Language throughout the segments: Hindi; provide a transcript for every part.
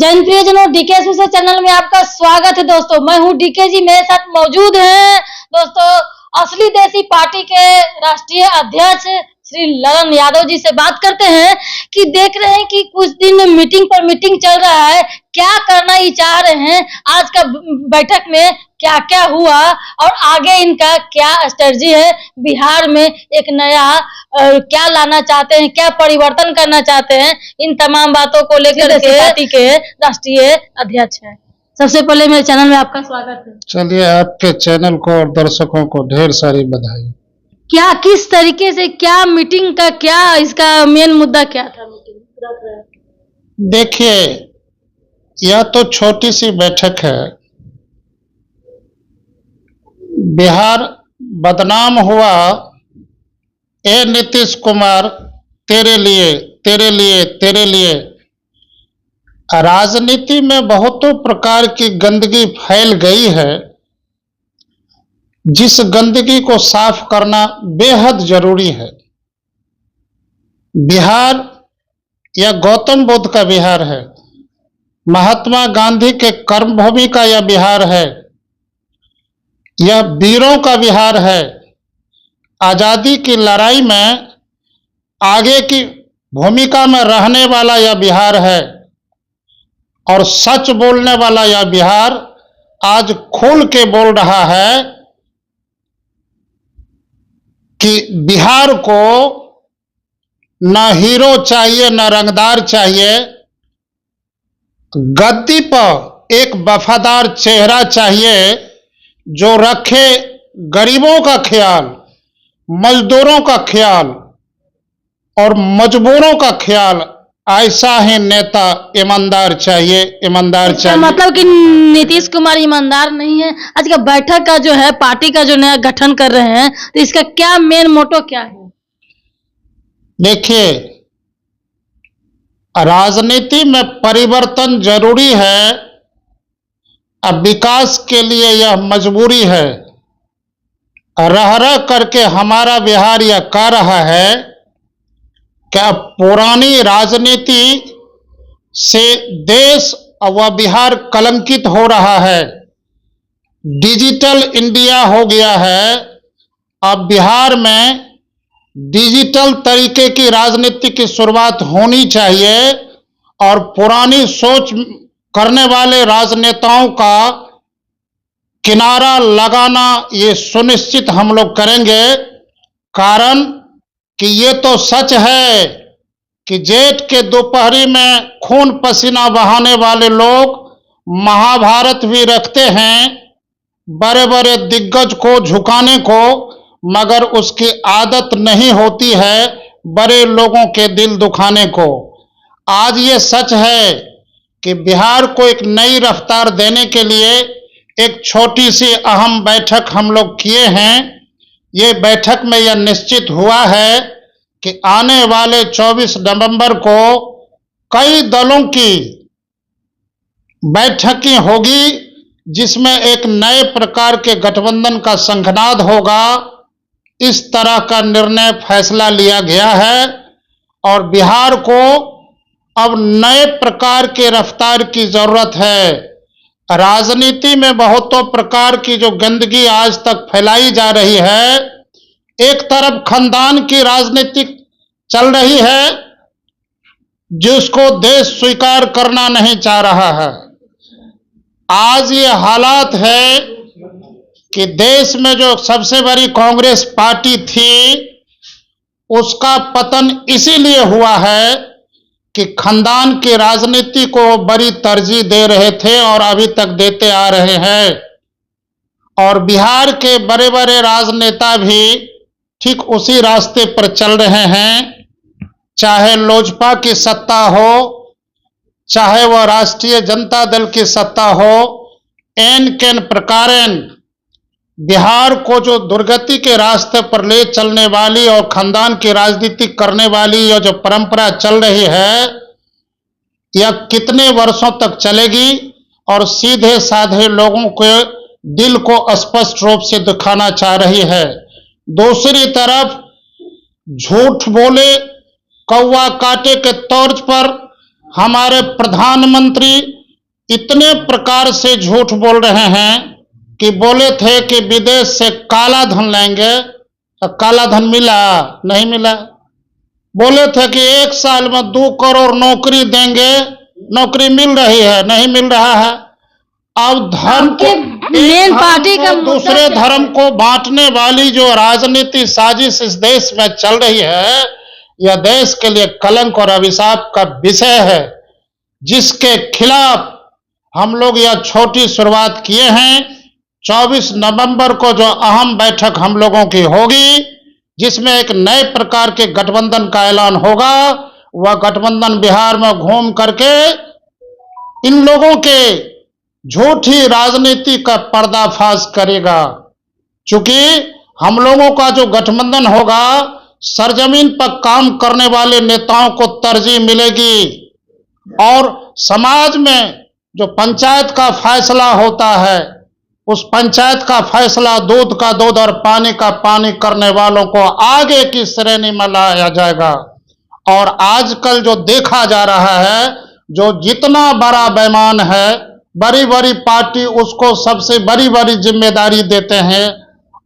जैन प्रियजनों, डीके स्पेशल चैनल में आपका स्वागत है। दोस्तों, मैं हूं डीके जी। मेरे साथ मौजूद हैं दोस्तों असली देसी पार्टी के राष्ट्रीय अध्यक्ष श्री ललन यादव जी से बात करते हैं कि देख रहे हैं कि कुछ दिन मीटिंग पर मीटिंग चल रहा है, क्या करना ही चाह रहे हैं, आज का बैठक में क्या क्या हुआ और आगे इनका क्या स्ट्रेटजी है, बिहार में एक नया क्या लाना चाहते हैं, क्या परिवर्तन करना चाहते हैं, इन तमाम बातों को लेकर के पार्टी के राष्ट्रीय अध्यक्ष हैं। सबसे पहले मेरे चैनल में आपका स्वागत है। चलिए, आपके चैनल को और दर्शकों को ढेर सारी बधाई। क्या किस तरीके से, क्या मीटिंग का, क्या इसका मेन मुद्दा क्या था मीटिंग? देखिए, यह तो छोटी सी बैठक है। बिहार बदनाम हुआ, ए नीतीश कुमार, तेरे लिए तेरे लिए तेरे लिए। राजनीति में बहुतों प्रकार की गंदगी फैल गई है, जिस गंदगी को साफ करना बेहद जरूरी है। बिहार यह गौतम बुद्ध का बिहार है, महात्मा गांधी के कर्मभूमि का यह बिहार है, यह वीरों का बिहार है। आजादी की लड़ाई में आगे की भूमिका में रहने वाला यह बिहार है और सच बोलने वाला यह बिहार आज खुल के बोल रहा है कि बिहार को न हीरो चाहिए, न रंगदार चाहिए, गद्दी पर एक वफादार चेहरा चाहिए जो रखे गरीबों का ख्याल, मजदूरों का ख्याल और मजबूरों का ख्याल। ऐसा ही नेता ईमानदार चाहिए, ईमानदार चाहिए। मतलब कि नीतीश कुमार ईमानदार नहीं है। आज का बैठक का जो है, पार्टी का जो नया गठन कर रहे हैं, तो इसका क्या मेन मोटो क्या है? देखिए, राजनीति में परिवर्तन जरूरी है, अब विकास के लिए यह मजबूरी है। रह रह करके हमारा बिहार यह कह रहा है कि अब पुरानी राजनीति से देश व बिहार कलंकित हो रहा है। डिजिटल इंडिया हो गया है, अब बिहार में डिजिटल तरीके की राजनीति की शुरुआत होनी चाहिए और पुरानी सोच करने वाले राजनेताओं का किनारा लगाना ये सुनिश्चित हम लोग करेंगे। कारण कि ये तो सच है कि जेठ के दोपहरी में खून पसीना बहाने वाले लोग महाभारत भी रखते हैं बड़े बड़े दिग्गज को झुकाने को, मगर उसकी आदत नहीं होती है बड़े लोगों के दिल दुखाने को। आज ये सच है कि बिहार को एक नई रफ्तार देने के लिए एक छोटी सी अहम बैठक हम लोग किए हैं। ये बैठक में यह निश्चित हुआ है कि आने वाले 24 नवंबर को कई दलों की बैठकें होगी, जिसमें एक नए प्रकार के गठबंधन का संघनाद होगा। इस तरह का निर्णय फैसला लिया गया है और बिहार को अब नए प्रकार के रफ्तार की जरूरत है। राजनीति में बहुतों प्रकार की जो गंदगी आज तक फैलाई जा रही है, एक तरफ खानदान की राजनीति चल रही है जिसको देश स्वीकार करना नहीं चाह रहा है। आज ये हालात है कि देश में जो सबसे बड़ी कांग्रेस पार्टी थी, उसका पतन इसीलिए हुआ है कि खानदान की राजनीति को बड़ी तरजीह दे रहे थे और अभी तक देते आ रहे हैं। और बिहार के बड़े बड़े राजनेता भी ठीक उसी रास्ते पर चल रहे हैं, चाहे लोजपा की सत्ता हो, चाहे वह राष्ट्रीय जनता दल की सत्ता हो। एन केन प्रकारेण बिहार को जो दुर्गति के रास्ते पर ले चलने वाली और खानदान की राजनीति करने वाली यह जो परंपरा चल रही है, यह कितने वर्षों तक चलेगी और सीधे साधे लोगों के दिल को स्पष्ट रूप से दिखाना चाह रही है। दूसरी तरफ झूठ बोले कौवा काटे के तौर पर हमारे प्रधानमंत्री इतने प्रकार से झूठ बोल रहे हैं कि बोले थे कि विदेश से काला धन लाएंगे, अब काला धन मिला? नहीं मिला। बोले थे कि 1 साल में 2 करोड़ नौकरी देंगे, नौकरी मिल रही है? नहीं मिल रहा है। अब धर्म को, मेन पार्टी का दूसरे धर्म को बांटने वाली जो राजनीति साजिश इस देश में चल रही है, यह देश के लिए कलंक और अभिशाप का विषय है, जिसके खिलाफ हम लोग यह छोटी शुरुआत किए हैं। 24 नवंबर को जो अहम बैठक हम लोगों की होगी, जिसमें एक नए प्रकार के गठबंधन का ऐलान होगा, वह गठबंधन बिहार में घूम करके इन लोगों के झूठी राजनीति का पर्दाफाश करेगा। चूंकि हम लोगों का जो गठबंधन होगा, सरजमीन पर काम करने वाले नेताओं को तरजीह मिलेगी और समाज में जो पंचायत का फैसला होता है, उस पंचायत का फैसला दूध का दूध और पानी का पानी करने वालों को आगे की श्रेणी में लाया जाएगा। और आजकल जो देखा जा रहा है, जो जितना बड़ा बेईमान है, बड़ी बड़ी पार्टी उसको सबसे बड़ी बड़ी जिम्मेदारी देते हैं,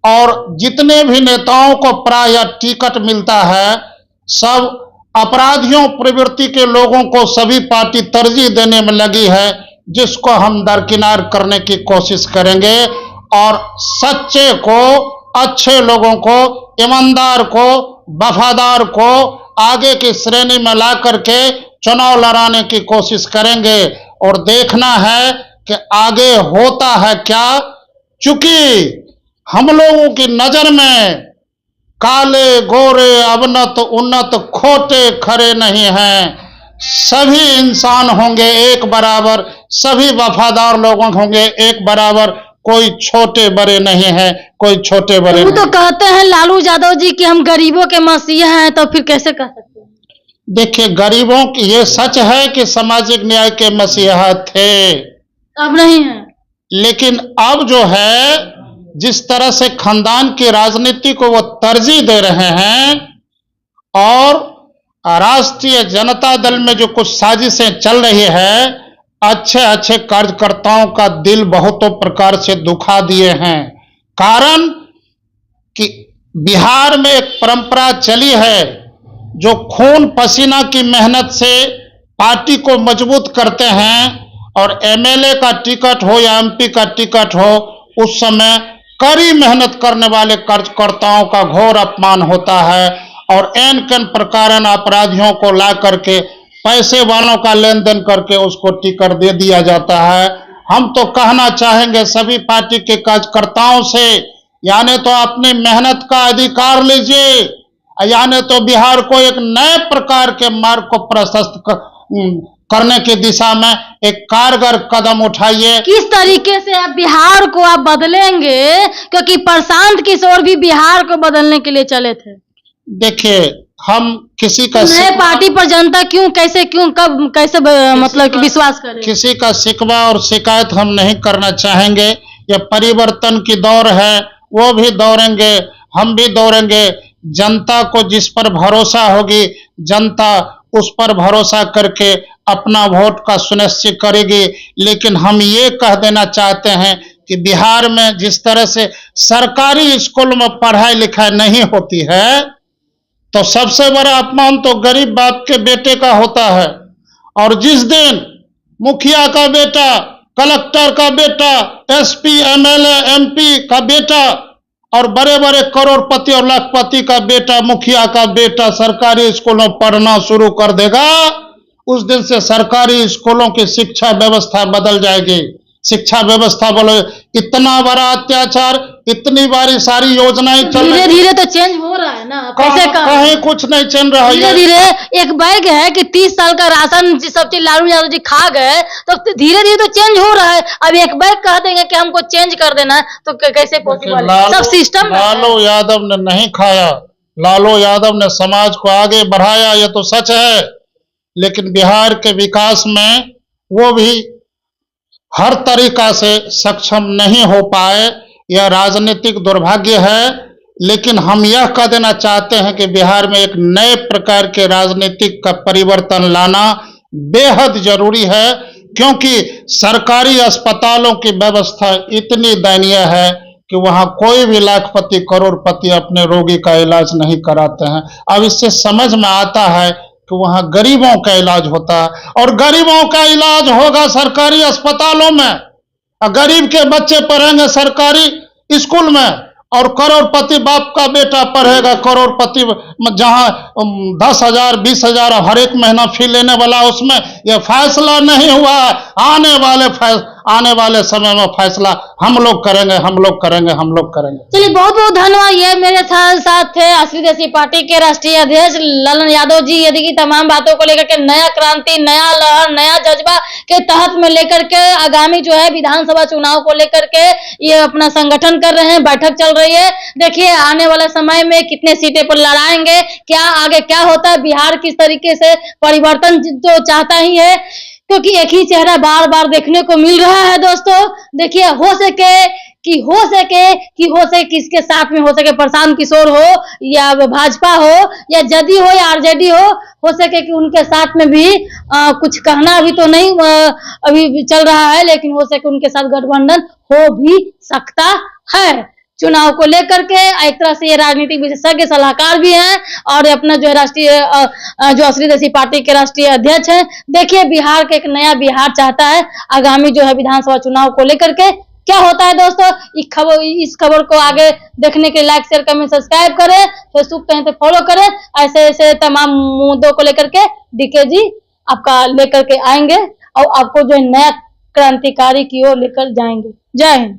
और जितने भी नेताओं को प्राय टिकट मिलता है, सब अपराधियों प्रवृत्ति के लोगों को सभी पार्टी तरजीह देने में लगी है, जिसको हम दरकिनार करने की कोशिश करेंगे और सच्चे को, अच्छे लोगों को, ईमानदार को, वफादार को आगे की श्रेणी में ला करके चुनाव लड़ाने की कोशिश करेंगे। और देखना है कि आगे होता है क्या, चूंकि हम लोगों की नजर में काले गोरे अवनत उन्नत खोटे खरे नहीं हैं, सभी इंसान होंगे एक बराबर, सभी वफादार लोग होंगे एक बराबर, कोई छोटे बड़े नहीं है, कोई छोटे बड़े वो नहीं। तो कहते हैं लालू यादव जी कि हम गरीबों के मसीहा हैं, तो फिर कैसे कह सकते हैं? देखिए, गरीबों की ये सच है कि सामाजिक न्याय के मसीहा थे, अब नहीं है। लेकिन अब जो है, जिस तरह से खानदान की राजनीति को वो तरजीह दे रहे हैं और राष्ट्रीय जनता दल में जो कुछ साजिशें चल रही है, अच्छे अच्छे कार्यकर्ताओं का दिल बहुतों प्रकार से दुखा दिए हैं। कारण कि बिहार में एक परंपरा चली है, जो खून पसीना की मेहनत से पार्टी को मजबूत करते हैं, और एमएलए का टिकट हो या एमपी का टिकट हो, उस समय कड़ी मेहनत करने वाले कार्यकर्ताओं का घोर अपमान होता है और एन कन प्रकार अपराधियों को ला करके पैसे वालों का लेन देन करके उसको टिकट दे दिया जाता है। हम तो कहना चाहेंगे सभी पार्टी के कार्यकर्ताओं से, यानी तो अपनी मेहनत का अधिकार लीजिए, यानी तो बिहार को एक नए प्रकार के मार्ग को प्रशस्त करने की दिशा में एक कारगर कदम उठाइए। किस तरीके से आप बिहार को आप बदलेंगे, क्योंकि प्रशांत किशोर भी बिहार को बदलने के लिए चले थे। देखिए, हम किसी का नए पार्टी पर जनता क्यों, कैसे, क्यों, कब, कैसे मतलब कि विश्वास करें? किसी का शिकवा और शिकायत हम नहीं करना चाहेंगे। यह परिवर्तन की दौर है, वो भी दौड़ेंगे, हम भी दौड़ेंगे। जनता को जिस पर भरोसा होगी, जनता उस पर भरोसा करके अपना वोट का सुनिश्चित करेगी। लेकिन हम ये कह देना चाहते हैं कि बिहार में जिस तरह से सरकारी स्कूल में पढ़ाई लिखाई नहीं होती है, तो सबसे बड़ा अपमान तो गरीब बाप के बेटे का होता है। और जिस दिन मुखिया का बेटा, कलेक्टर का बेटा, एसपी, एमएलए, एमपी का बेटा और बड़े बड़े करोड़पति और लाखपति का बेटा, मुखिया का बेटा सरकारी स्कूलों में पढ़ना शुरू कर देगा, उस दिन से सरकारी स्कूलों की शिक्षा व्यवस्था बदल जाएगी। शिक्षा व्यवस्था बोलो, इतना बड़ा अत्याचार, इतनी बारी सारी योजनाएं चल रही, धीरे धीरे तो चेंज हो रहा है ना, कैसे कहीं कुछ नहीं चल रहा है। धीरे धीरे एक बैग है कि 30 साल का राशन सब चीज लालू यादव जी खा गए, तो धीरे धीरे तो चेंज हो रहा है। अब एक बैग कह देंगे कि हमको चेंज कर देना है, तो कैसे पॉसिबल? सब सिस्टम लालू यादव ने नहीं खाया, लालू यादव ने समाज को आगे बढ़ाया, ये तो सच है। लेकिन बिहार के विकास में वो भी हर तरीका से सक्षम नहीं हो पाए, यह राजनीतिक दुर्भाग्य है। लेकिन हम यह कह देना चाहते हैं कि बिहार में एक नए प्रकार के राजनीतिक का परिवर्तन लाना बेहद जरूरी है, क्योंकि सरकारी अस्पतालों की व्यवस्था इतनी दयनीय है कि वहां कोई भी लाखपति करोड़पति अपने रोगी का इलाज नहीं कराते हैं। अब इससे समझ में आता है कि वहां गरीबों का इलाज होता है और गरीबों का इलाज होगा सरकारी अस्पतालों में। गरीब के बच्चे पढ़ेंगे सरकारी स्कूल में और करोड़पति बाप का बेटा पढ़ेगा करोड़पति, जहां 10,000 20,000 हर एक महीना फी लेने वाला, उसमें यह फैसला नहीं हुआ। आने वाले समय में फैसला हम लोग करेंगे, हम लोग करेंगे, हम लोग करेंगे। चलिए, बहुत बहुत धन्यवाद। ये मेरे साथ थे असली देसी पार्टी के राष्ट्रीय अध्यक्ष ललन यादव जी। यदि की तमाम बातों को लेकर के नया क्रांति, नया लहर, नया जज्बा के तहत में लेकर के आगामी जो है विधानसभा चुनाव को लेकर के ये अपना संगठन कर रहे हैं, बैठक चल रही है। देखिए आने वाले समय में कितने सीटें पर लड़ाएंगे, क्या आगे क्या होता है, बिहार किस तरीके से परिवर्तन तो चाहता ही है, क्योंकि एक ही चेहरा बार बार देखने को मिल रहा है। दोस्तों देखिए, हो सके किसके साथ में हो सके, प्रशांत किशोर हो या भाजपा हो या जदयू हो या आरजेडी हो सके कि उनके साथ में भी कुछ कहना अभी तो नहीं अभी चल रहा है, लेकिन हो सके उनके साथ गठबंधन हो भी सकता है। चुनाव को लेकर के एक तरह से ये राजनीतिक विशेषज्ञ सलाहकार भी हैं और अपना जो है राष्ट्रीय जो असली देसी पार्टी के राष्ट्रीय अध्यक्ष हैं। देखिए बिहार के एक नया बिहार चाहता है। आगामी जो है विधानसभा चुनाव को लेकर के क्या होता है दोस्तों, इस खबर को आगे देखने के लाइक शेयर कमेंट सब्सक्राइब करें, फेसबुक पे हैं तो फॉलो करें। ऐसे तमाम मुद्दों को लेकर के डीके जी आपका लेकर के आएंगे और आपको जो नया क्रांतिकारी की ओर लेकर जाएंगे। जय हिंद।